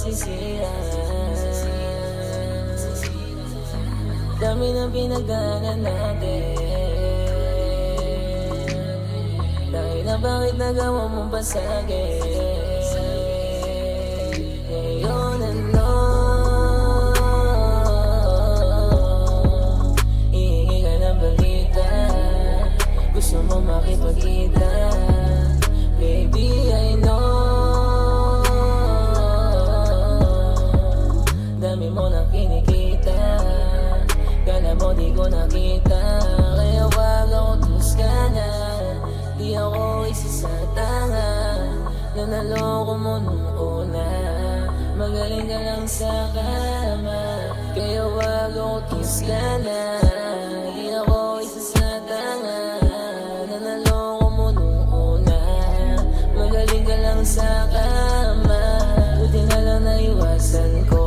masisiraan. Dami ng pinagdaanan natin, dahil na bakit nagawa mong basagin. Ngayon ano, hihingi ka ng balita, gusto mo makipagkita. Baby, I know, dami mo na kinikita, kala mo di ko nakita. Kaya wag ako tuskana, di ako isa sa tanga na naloko mo nung una. Magaling ka lang sa kama, kaya wag ako tuskana, di ako isa sa tanga na naloko mo nung una. Magaling ka lang sa kama, buti na lang naiwasan ko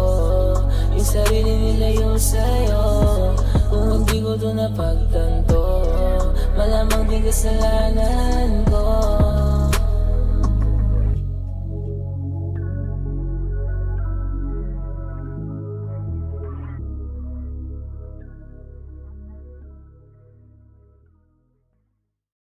yung sarili nilayo sa'yo. Kung hindi ko to napagtanto, malamang din kasalanan ko.